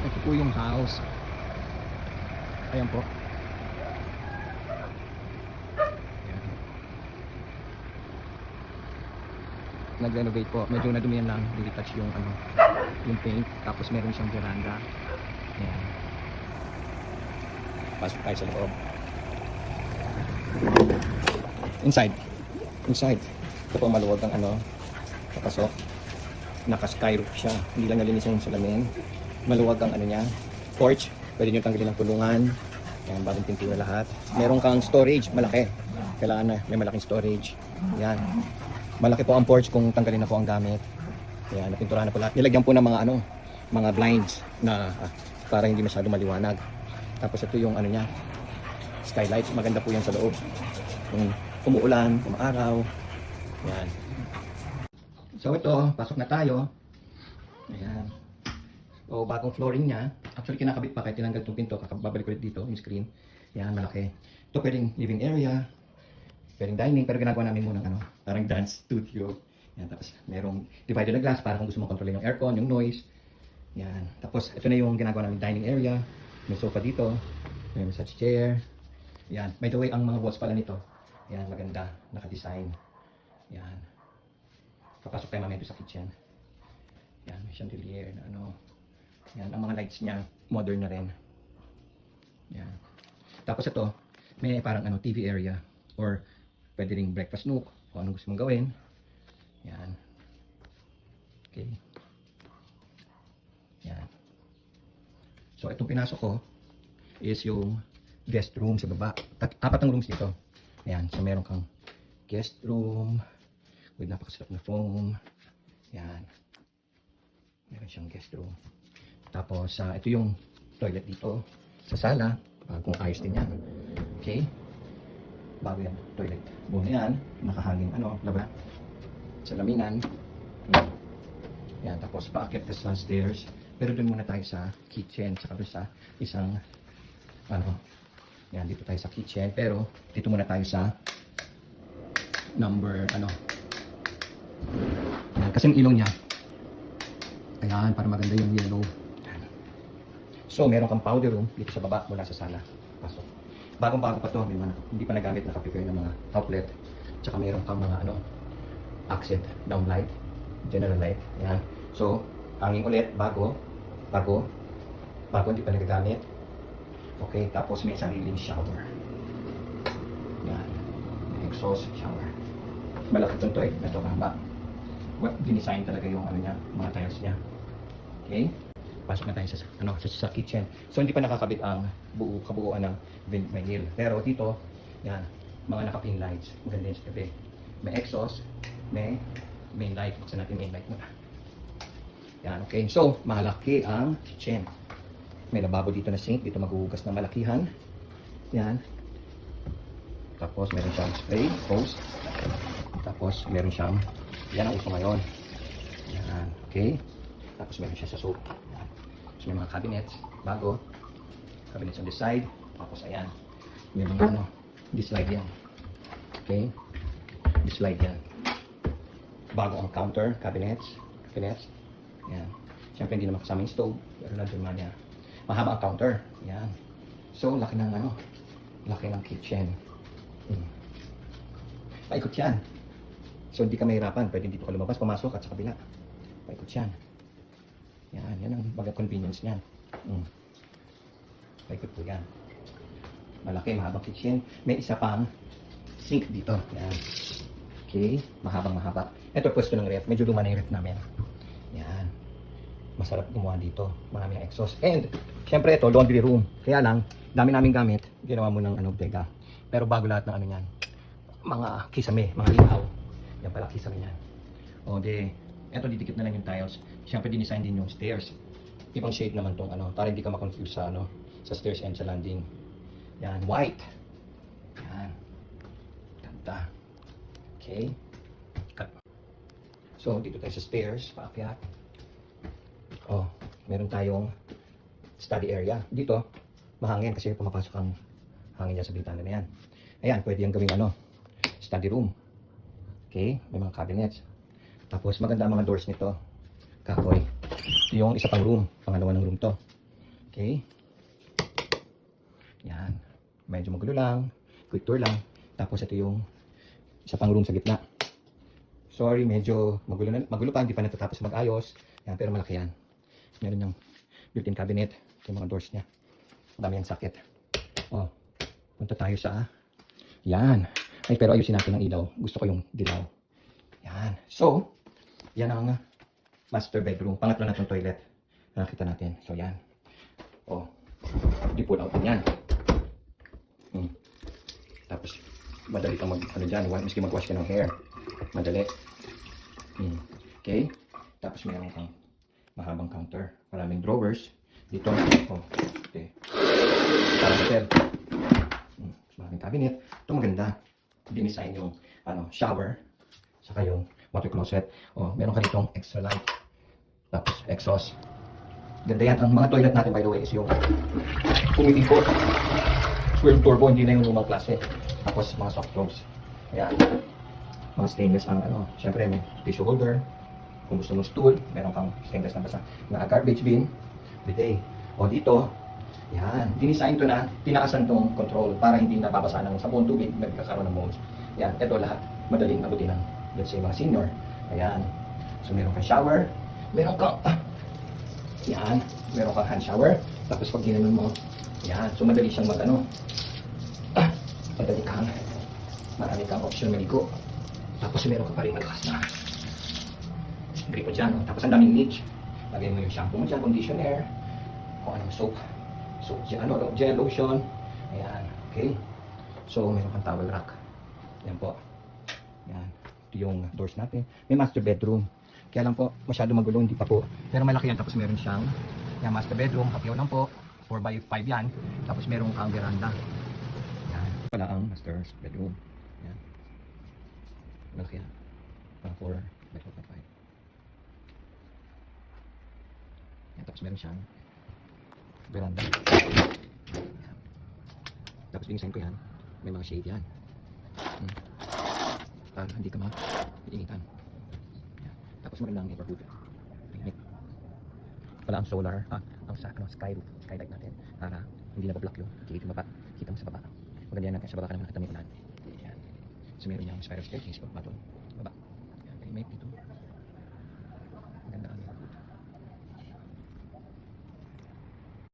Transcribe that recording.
Ito po yung house. Ayan po. Ayan. Nag-renovate po. Medyo nadumihan lang. Retouch yung ano, yung paint. Tapos meron siyang veranda. Ayan. Pasok tayo sa loob. Inside. Inside. Ito po maluwag ang ano. Papasok. Naka-sky roof siya. Hindi lang nalinis yung salamin. Maluwag ang ano niya. Porch. Pwede nyo tanggalin ng kulungan. Yan, bagong pintura lahat. Meron kang storage. Malaki. Kailangan na may malaking storage. Yan. Malaki po ang porch kung tanggalin na po ang gamit. Yan, napinturahan na po lahat. Nilagyan po ng mga ano, mga blinds na para hindi masyado maliwanag. Tapos ito yung ano niya. Skylights. Maganda po yan sa loob. Kung umuulan, kung araw. Yan. So ito, pasok na tayo. Ayan. So bagong flooring niya. Actually kinakabit pa kahit tinanggal itong pinto. Kakababalik ulit dito yung screen. Yan, malaki. Ito pwedeng living area. Pwedeng dining. Pero ginagawa namin muna ano, parang dance studio. Yan, tapos merong divided na glass para kung gusto mo kontrolin yung aircon, yung noise. Yan. Tapos ito na yung ginagawa namin dining area. May sofa dito. May massage chair. Yan. By the way, ang mga walls pala nito. Yan, maganda. Naka-design. Yan. Papasok tayo mamaya sa kitchen. Yan, may chandelier na ano. Yan, ang mga lights niya, modern na rin. Yan. Tapos ito, may parang ano, TV area. Or, pwede ring breakfast nook. Kung anong gusto mong gawin. Yan. Okay. Yan. So, itong pinasok ko is yung guest room sa baba. Apat ang rooms dito. Yan. So, meron kang guest room with napakasarap na foam. Yan. Meron siyang guest room. Tapos, ito yung toilet dito sa sala. Kung ayos din yan. Okay. Bago yan. Toilet. Buo na yan. Nakahangin ano, laba. Salaminan. Yan. Tapos, paakyat ka sa stairs. Pero dun muna tayo sa kitchen. Saka doon sa isang ano. Yan. Dito tayo sa kitchen. Pero, dito muna tayo sa number ano. Yan, kasi yung ilong niya. Ayan, para maganda yung yellow. Ayan. So, meron kang powder room dito sa baba mula sa sala. Pasok. Bagong-bago pa to. May mga, hindi pa nagamit, naka-prepare ng mga outlet. Tsaka meron kang mga ano, accent downlight, general light. Ayan. So, hanging ulit, bago, hindi pa nagagamit. Okay, tapos may sariling shower. Ayan. May exhaust shower. Malaki to eh. Ito kahaba. Dinisign talaga yung ano niya, mga tiles niya. Okay? Pasok na tayo sa ano, sa kitchen. So hindi pa nakakabit ang kabuuan ng vinyl. Pero dito, yan, mga naka-pin lights. Maganda yung sa tabi. May exhaust, may main light. Buksan natin main light muna. Yan, okay. So, malaki ang kitchen. May lababo dito na sink. Dito maghuhugas ng malakihan. Yan. Tapos meron siyang spray, hose. Tapos meron siyang, yan ang uso ngayon. Yan, okay. Tapos meron siya sa soap. Yan. Tapos may mga cabinets, bago. Cabinets on the side. Tapos ayan, may mga ano, this slide yan. Okay. This slide yan. Bago ang counter, cabinets. Yan. Siyempre hindi naman kasama yung stove. Pero nandun man yan. Mahaba ang counter. Yan. So, laki ng ano, laki ng kitchen. Paikot yan. So hindi ka mahirapan, pwede dito ka lumabas, pumasok at sa kabila. Paikot yan. Yan ang baga convenience niyan. Paikot po yan. Malaki, mahabang kitchen. May isa pang sink dito. Yan. Okay, mahaba. Ito pwesto ng ref, medyo luma na yung ref namin. Yan. Masarap gumawa dito. Maraming exhaust. And, syempre ito, laundry room. Kaya lang, dami naming gamit. Ginawa mo ng ano, teka. Pero bago lahat ng ano yan. Mga kisame, mga lihaw. Yan pala kisame yan. O de, eto didikit na lang yung tiles. Siyempre dinisign din yung stairs. Ibang shade naman tong ano, para hindi ka ma-confuse sa ano, sa stairs and sa landing. Yan, white. Yan. Ganda. Okay. Cut. So, dito tayo sa stairs, paakyat. Oh, meron tayong study area. Dito, mahangin kasi pumapasok ang hangin dyan sa bintana na yan. Ayan, pwede yung gawing ano, study room. Okay, may mga cabinets. Tapos maganda ang mga doors nito. Kahoy. Yung isa pang room, pangalawa ng room to. Okay. Yan. Medyo magulo lang. Quick tour lang. Tapos ito yung isa pang room sa gitna. Sorry, medyo magulo pa. Hindi pa natatapos mag-ayos. Yan, pero malaki yan. Meron yung built-in cabinet. Yung mga doors niya. Dami yung socket. Oh, punta tayo sa... Yan. Ay, pero ayusin natin ang ilaw. Gusto ko yung dilaw. Yan. So, yan ang master bedroom. Pangatlo na itong toilet. Nakita natin. So, yan. Oh, di pull out yan. Tapos, madali kang ano dyan. Miski mag-wash ka ng hair. Madali. Okay. Tapos, meron kang mahabang counter. Maraming drawers. Dito. Oh, okay. Para hotel. Maraming cabinet. Ito maganda. Dinisign yung shower. Saka yung water closet. Oh, meron ka ditong extra light. Tapos, exhaust. Ganda yan. Ang mga toilet natin, by the way, is yung pumipikot. Swirl turbo, hindi na yung lumang klase. Tapos, mga soft close. Ayan. Mga stainless ang syempre may tissue holder. Kung gusto mo stool, meron kang stainless na basa. Na garbage bin. Bidet. O dito, yan. Dinisign to na, tinakasan tong control para hindi nababasa ng sabon, tubig, nagkakaroon ng moles. Yan. Ito lahat, madaling abutin ng, let's say, mga senior. Ayan. So, meron kang shower. Meron kang, yan. Meron kang hand shower. Tapos, pag ginanon mo, yan. So, madali siyang madali kang, marami kang option maligo. Tapos, meron ka pa rin malakas na gripo dyan. Tapos, ang daming niche. Lagay mo yung shampoo mo dyan, conditioner, kung anong soap, gel, lotion. Ayan. Okay. So, meron kang towel rack. Yan po. Yan. Ito yung doors natin. May master bedroom. Kaya lang po, masyado magulo, hindi pa po. Pero malaki yan. Tapos meron siyang yung master bedroom. Kapiyaw lang po. 4x5 yan. Tapos meron kang veranda. Yan. Pala ang master bedroom. Yan. Malaki yan. 4x5. Yan. Tapos meron siyang veranda. Yan. Tapos dinisign ko yan. May mga shade yan. Para hindi ka ma-iinitan. Tapos magandang neighborhood. Picnic. Wala ang solar, ang skylight natin para hindi na ba-block yung kilid yung baba. Kita mo sa baba. Maganda yan natin sa baba ka naman nakita mo yung ulan. Ayan. So meron yung spiral staircase, baba. Ayan. May dito.